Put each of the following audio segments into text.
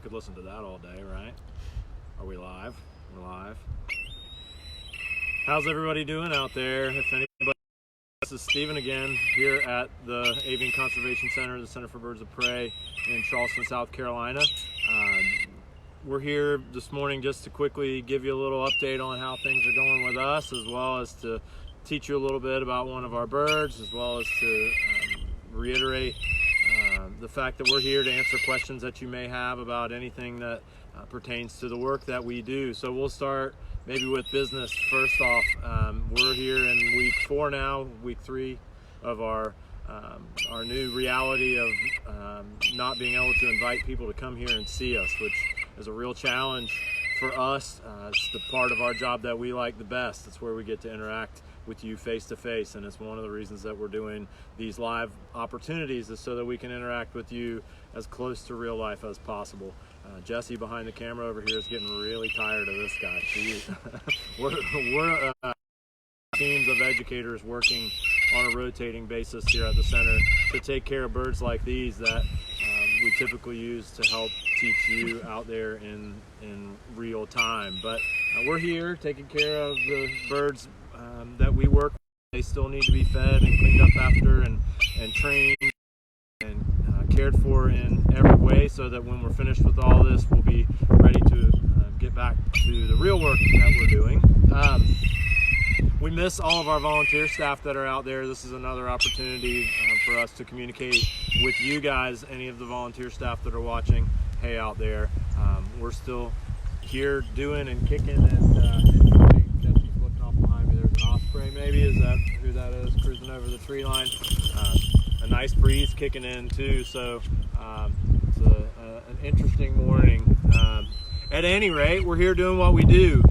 could listen to that all day, right? Are we live? We're live. How's everybody doing out there? If anybody, this is Stephen again here at the Avian Conservation Center, the Center for Birds of Prey in Charleston, South Carolina. We're here this morning just to quickly give you a little update on how things are going with us, as well as to teach you a little bit about one of our birds, as well as to reiterate the fact that we're here to answer questions that you may have about anything that pertains to the work that we do. So we'll start maybe with business first off. We're here in week 4 now, week 3 of our new reality of not being able to invite people to come here and see us, which is a real challenge for us. It's the part of our job that we like the best. It's where we get to interact with you face to face, and it's one of the reasons that we're doing these live opportunities, is so that we can interact with you as close to real life as possible. Jesse behind the camera over here is getting really tired of this guy. We're teams of educators working on a rotating basis here at the center to take care of birds like these that we typically use to help teach you out there in real time. But we're here taking care of the birds that we work with. They still need to be fed and cleaned up after and trained and cared for in every way, so that when we're finished with all this, we'll be ready to get back to the real work that we're doing. We miss all of our volunteer staff that are out there. This is another opportunity for us to communicate with you guys, any of the volunteer staff that are watching. Hey, out there, we're still here doing and kicking, and Jesse's looking off behind me. There's an osprey, maybe. Is that who that is, cruising over the tree line? A nice breeze kicking in too, so it's an interesting morning. At any rate, we're here doing what we do.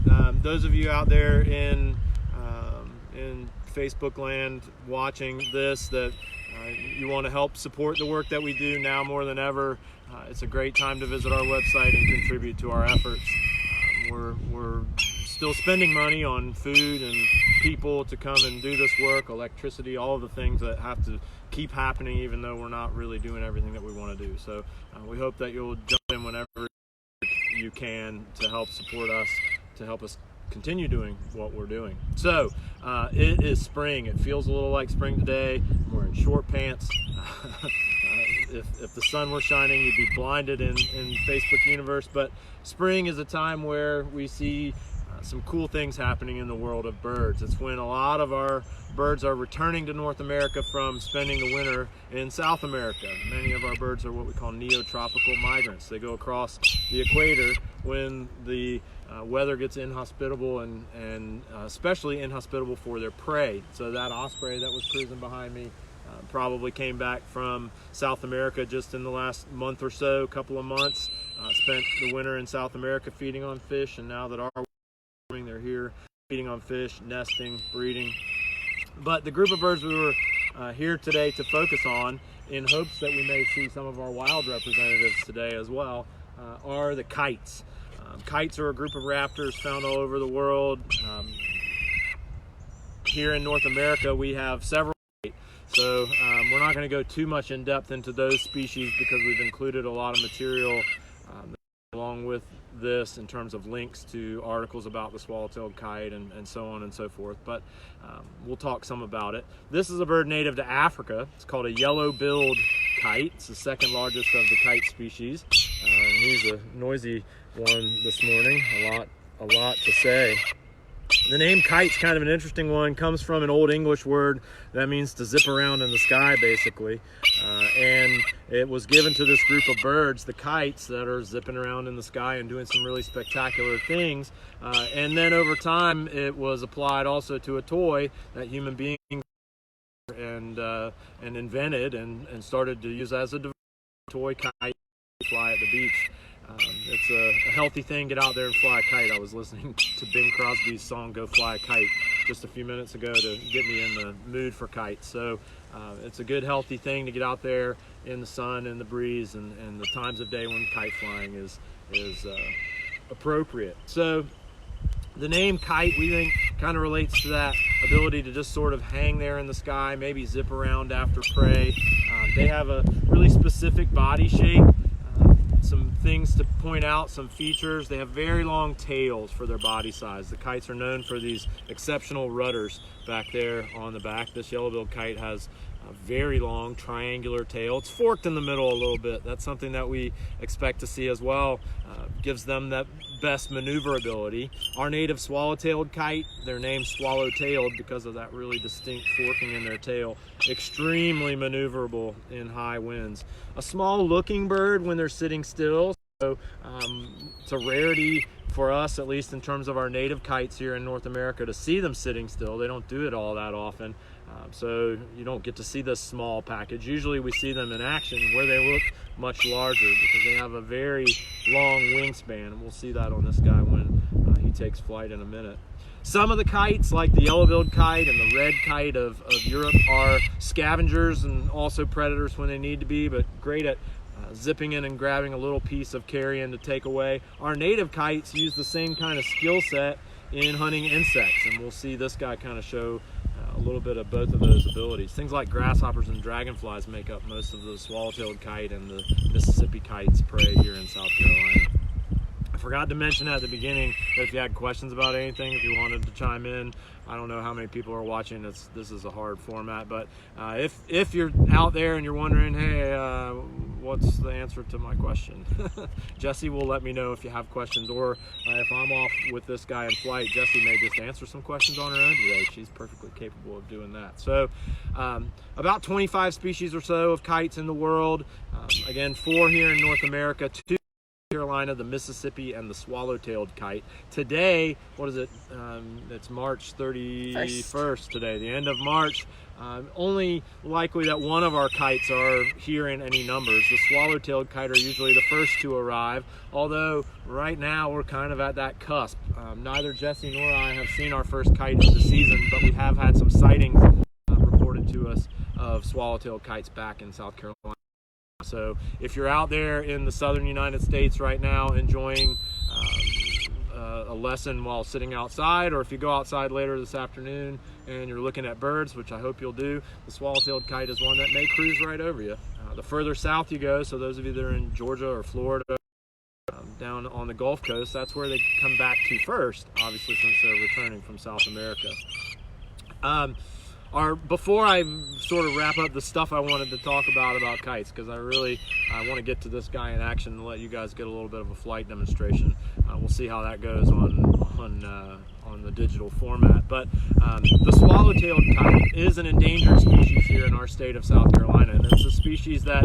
Those of you out there in Facebook land watching this, that you want to help support the work that we do now more than ever, it's a great time to visit our website and contribute to our efforts. We're still spending money on food and people to come and do this work, electricity, all of the things that have to keep happening, even though we're not really doing everything that we want to do. So we hope that you'll jump in whenever you can to help support us, to help us continue doing what we're doing. So it is spring. It feels a little like spring today. I'm wearing short pants. If the sun were shining, you'd be blinded in Facebook universe. But spring is a time where we see some cool things happening in the world of birds. It's when a lot of our birds are returning to North America from spending the winter in South America. Many of our birds are what we call neotropical migrants. They go across the equator when the weather gets inhospitable, and especially inhospitable for their prey. So that osprey that was cruising behind me probably came back from South America just in the last month or so, couple of months, spent the winter in South America feeding on fish, and now that they're here feeding on fish, nesting, breeding. But the group of birds we were here today to focus on, in hopes that we may see some of our wild representatives today as well, are the kites. Kites are a group of raptors found all over the world. Here in North America, we have several. So we're not going to go too much in depth into those species, because we've included a lot of material along with this in terms of links to articles about the swallow-tailed kite and so on and so forth. But we'll talk some about it. This is a bird native to Africa. It's called a yellow-billed kite. It's the second largest of the kite species. He's a noisy one this morning. A lot to say. The name kite's kind of an interesting one. Comes from an Old English word that means to zip around in the sky, basically. And it was given to this group of birds, the kites, that are zipping around in the sky and doing some really spectacular things. And then over time, it was applied also to a toy that human beings and invented and started to use as a toy kite to fly at the beach. It's a healthy thing. Get out there and fly a kite. I was listening to Bing Crosby's song "Go Fly a Kite" just a few minutes ago to get me in the mood for kites. So it's a good, healthy thing to get out there in the sun and the breeze and the times of day when kite flying is appropriate. So the name kite, we think, kind of relates to that ability to just sort of hang there in the sky, maybe zip around after prey. They have a really specific body shape. some things to point out, some features. They have very long tails for their body size. The kites are known for these exceptional rudders back there on the back. This yellow-billed kite has a very long triangular tail. It's forked in the middle a little bit. That's something that we expect to see as well. Gives them that best maneuverability. Our native swallow-tailed kite, they're named swallow-tailed because of that really distinct forking in their tail. Extremely maneuverable in high winds. A small looking bird when they're sitting still. So it's a rarity for us, at least in terms of our native kites here in North America, to see them sitting still. They don't do it all that often. So you don't get to see this small package. Usually we see them in action where they look much larger because they have a very long wingspan, and we'll see that on this guy when he takes flight in a minute. Some of the kites, like the yellow-billed kite and the red kite of Europe, are scavengers and also predators when they need to be, but great at zipping in and grabbing a little piece of carrion to take away. Our native kites use the same kind of skill set in hunting insects, and we'll see this guy kind of show a little bit of both of those abilities. Things like grasshoppers and dragonflies make up most of the swallow-tailed kite and the Mississippi kite's prey here in South Carolina. I forgot to mention at the beginning that if you had questions about anything, if you wanted to chime in, I don't know how many people are watching. This is a hard format, but if you're out there and you're wondering, hey, what's the answer to my question? Jesse will let me know if you have questions, or if I'm off with this guy in flight, Jesse may just answer some questions on her own today. She's perfectly capable of doing that. So about 25 species or so of kites in the world. Again, 4 here in North America, 2 Carolina, the Mississippi, and the swallow-tailed kite. Today, what is it? It's March 31st today, the end of March. Only likely that one of our kites are here in any numbers. The swallow-tailed kite are usually the first to arrive, although right now we're kind of at that cusp. Neither Jesse nor I have seen our first kite of the season, but we have had some sightings reported to us of swallow-tailed kites back in South Carolina. So if you're out there in the southern United States right now enjoying a lesson while sitting outside, or if you go outside later this afternoon and you're looking at birds, which I hope you'll do, the swallow-tailed kite is one that may cruise right over you. The further south you go, so those of you that are in Georgia or Florida, down on the Gulf Coast, that's where they come back to first, obviously, since they're returning from South America. Before I sort of wrap up the stuff I wanted to talk about kites, because I want to get to this guy in action and let you guys get a little bit of a flight demonstration. We'll see how that goes on the digital format. But the swallow-tailed kite is an endangered species here in our state of South Carolina, and it's a species that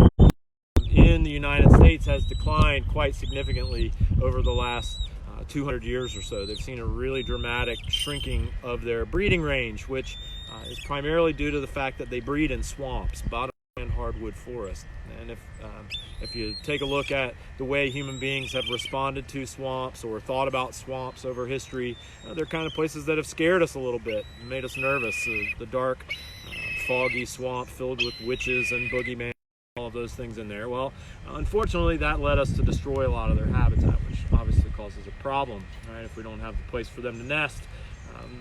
in the United States has declined quite significantly over the last 200 years or so. They've seen a really dramatic shrinking of their breeding range, which is primarily due to the fact that they breed in swamps, bottomland hardwood forest. And if you take a look at the way human beings have responded to swamps or thought about swamps over history, they're kind of places that have scared us a little bit, made us nervous. The dark, foggy swamp filled with witches and boogeyman, all of those things in there. Well, unfortunately, that led us to destroy a lot of their habitat, which obviously causes a problem, right? If we don't have a place for them to nest,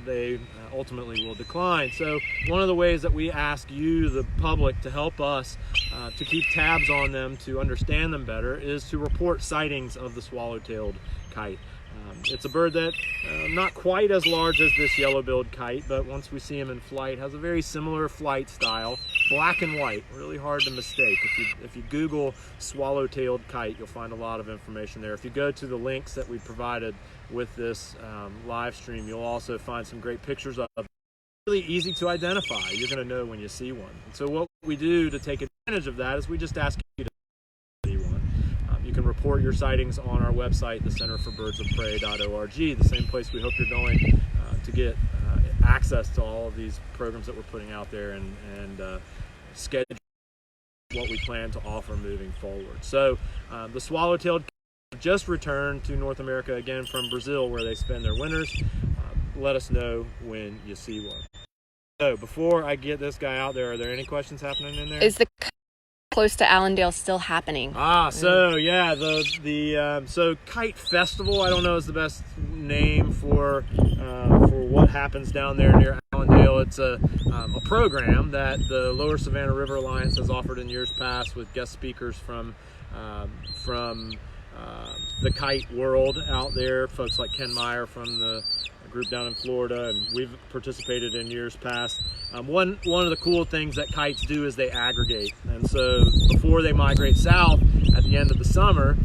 they ultimately will decline. So one of the ways that we ask you, the public, to help us to keep tabs on them, to understand them better, is to report sightings of the swallow-tailed kite. It's a bird that not quite as large as this yellow-billed kite, but once we see him in flight, has a very similar flight style, black and white, really hard to mistake. If you Google swallow-tailed kite, you'll find a lot of information there. If you go to the links that we provided with this live stream, you'll also find some great pictures of it. Really easy to identify. You're going to know when you see one. And so what we do to take advantage of that is we just ask you to see one. You can report your sightings on our website, the centerforbirdsofprey.org, the same place we hope you're going to get access to all of these programs that we're putting out there and schedule what we plan to offer moving forward. So the swallow-tailed just returned to North America again from Brazil, where they spend their winters. Let us know when you see one. So before I get this guy out there, are there any questions happening in there? Is the close to Allendale still happening? So yeah, the Kite Festival, I don't know is the best name for what happens down there near Allendale. It's a program that the Lower Savannah River Alliance has offered in years past with guest speakers from the kite world out there, folks like Ken Meyer from the group down in Florida, and we've participated in years past. One of the cool things that kites do is they aggregate, and so before they migrate south at the end of the summer,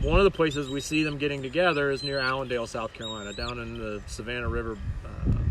one of the places we see them getting together is near Allendale, South Carolina, down in the Savannah River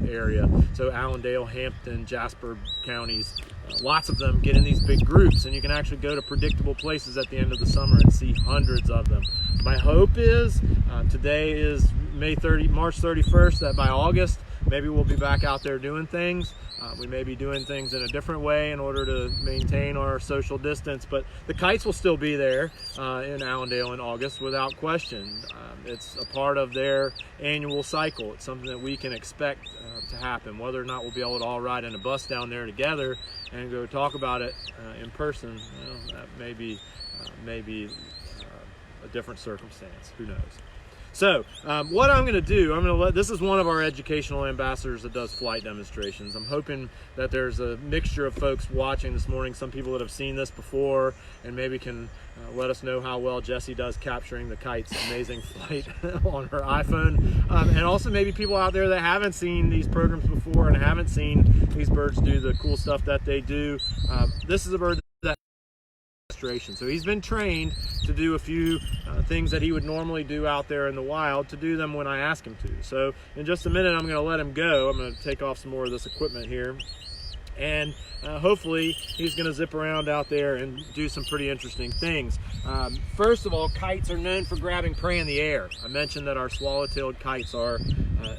area. So Allendale, Hampton, Jasper counties, lots of them get in these big groups, and you can actually go to predictable places at the end of the summer and see hundreds of them. My hope is, today is March 31st, that by August, maybe we'll be back out there doing things. We may be doing things in a different way in order to maintain our social distance, but the kites will still be there in Allendale in August without question. It's a part of their annual cycle. It's something that we can expect to happen. Whether or not we'll be able to all ride in a bus down there together and go talk about it in person, well, that may be a different circumstance. Who knows? So what I'm going to do, this is one of our educational ambassadors that does flight demonstrations. I'm hoping that there's a mixture of folks watching this morning, some people that have seen this before and maybe can let us know how well Jessie does capturing the kite's amazing flight on her iPhone. And also maybe people out there that haven't seen these programs before and haven't seen these birds do the cool stuff that they do. This is a bird that so he's been trained to do a few things that he would normally do out there in the wild, to do them when I ask him to. So in just a minute, I'm going to let him go. I'm going to take off some more of this equipment here, and hopefully he's going to zip around out there and do some pretty interesting things. First of all, kites are known for grabbing prey in the air. I mentioned that our swallow-tailed kites are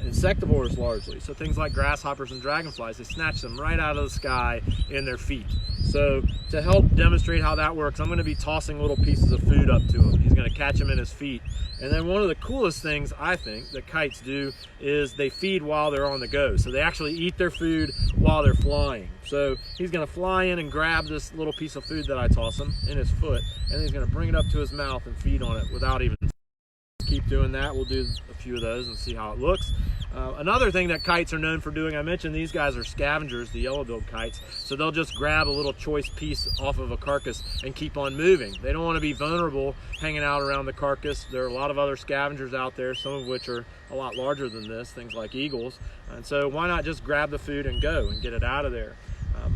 insectivores largely, so things like grasshoppers and dragonflies, they snatch them right out of the sky in their feet. So to help demonstrate how that works, I'm going to be tossing little pieces of food up to him. He's going to catch them in his feet. And then one of the coolest things I think that kites do is they feed while they're on the go. So they actually eat their food while they're flying. So he's going to fly in and grab this little piece of food that I toss him in his foot, and he's going to bring it up to his mouth and feed on it without even. Keep doing that. We'll do a few of those and see how it looks. Another thing that kites are known for doing, I mentioned these guys are scavengers, the yellow-billed kites, so they'll just grab a little choice piece off of a carcass and keep on moving. They don't want to be vulnerable hanging out around the carcass. There are a lot of other scavengers out there, some of which are a lot larger than this, things like eagles, and so why not just grab the food and go and get it out of there.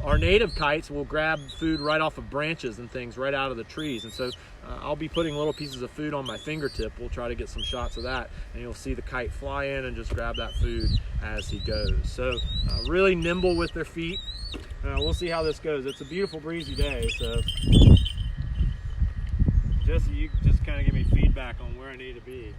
Our native kites will grab food right off of branches and things right out of the trees, and so I'll be putting little pieces of food on my fingertip. We'll try to get some shots of that, and you'll see the kite fly in and just grab that food as he goes. So really nimble with their feet. We'll see how this goes. It's a beautiful breezy day, so Jessie, you just kind of give me feedback on where I need to be.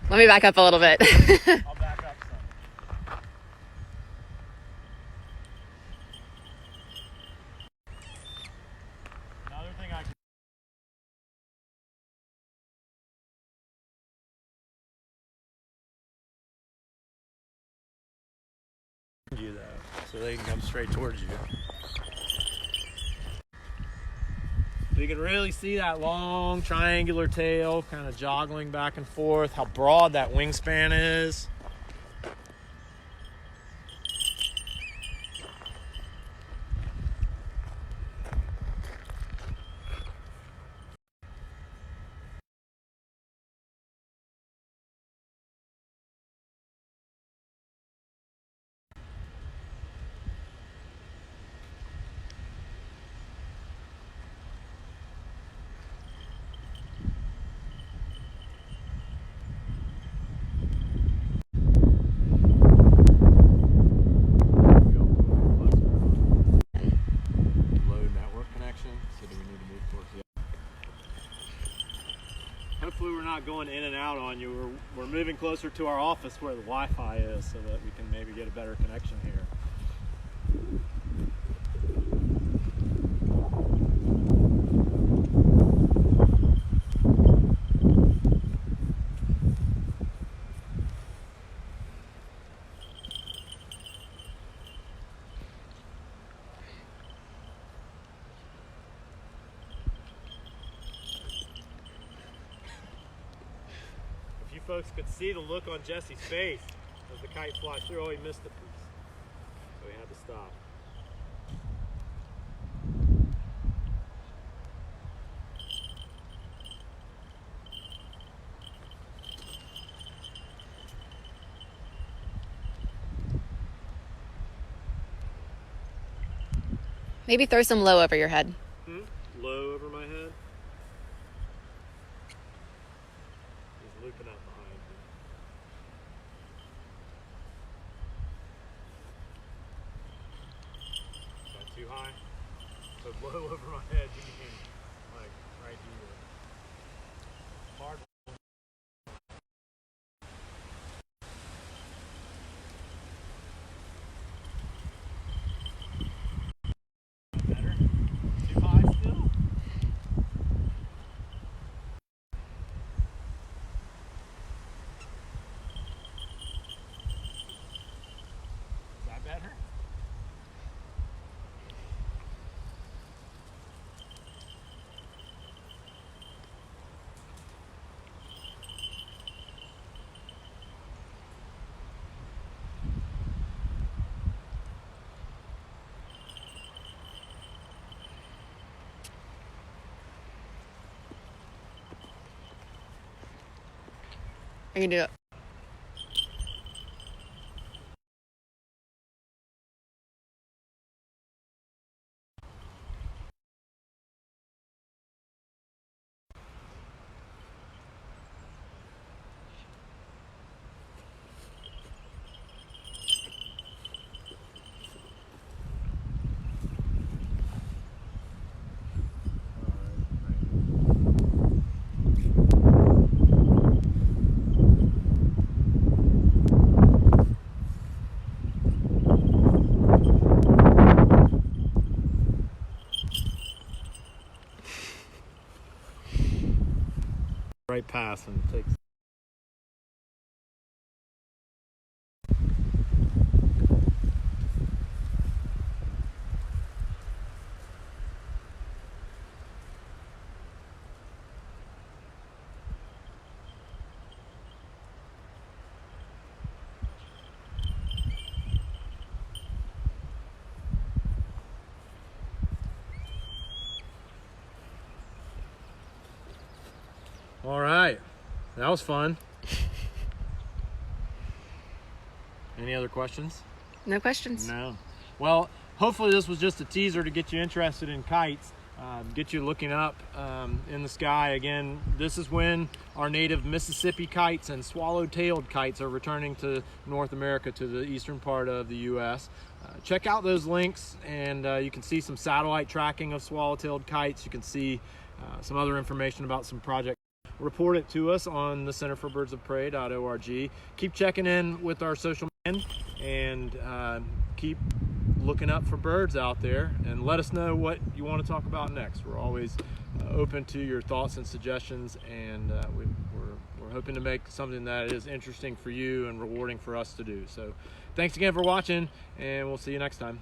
Let me back up a little bit. I'll back up some. Another thing I can you though, so they can come straight towards you. You can really see that long triangular tail kind of joggling back and forth, how broad that wingspan is. Hopefully we're not going in and out on you. We're moving closer to our office where the Wi-Fi is so that we can maybe get a better connection here. Folks could see the look on Jessie's face as the kite flies through. Oh, he missed a piece, so he had to stop. stop. Maybe throw some low over your head. Low over my head. He's looping up behind me. Is that too high? So low over my head, you can, like, right here. Hard. Better? Too high still? Is that better? I can do it. Right pass and takes. All right, that was fun. Any other questions? No questions. No. Well, hopefully this was just a teaser to get you interested in kites, get you looking up in the sky. Again, this is when our native Mississippi kites and swallow-tailed kites are returning to North America, to the eastern part of the U.S. Check out those links, and you can see some satellite tracking of swallow-tailed kites. You can see some other information about some projects. Report it to us on the Center for Birds of Prey.org. Keep checking in with our social media and keep looking up for birds out there, and let us know what you want to talk about next. We're always open to your thoughts and suggestions, and we're hoping to make something that is interesting for you and rewarding for us to do. So thanks again for watching, and we'll see you next time.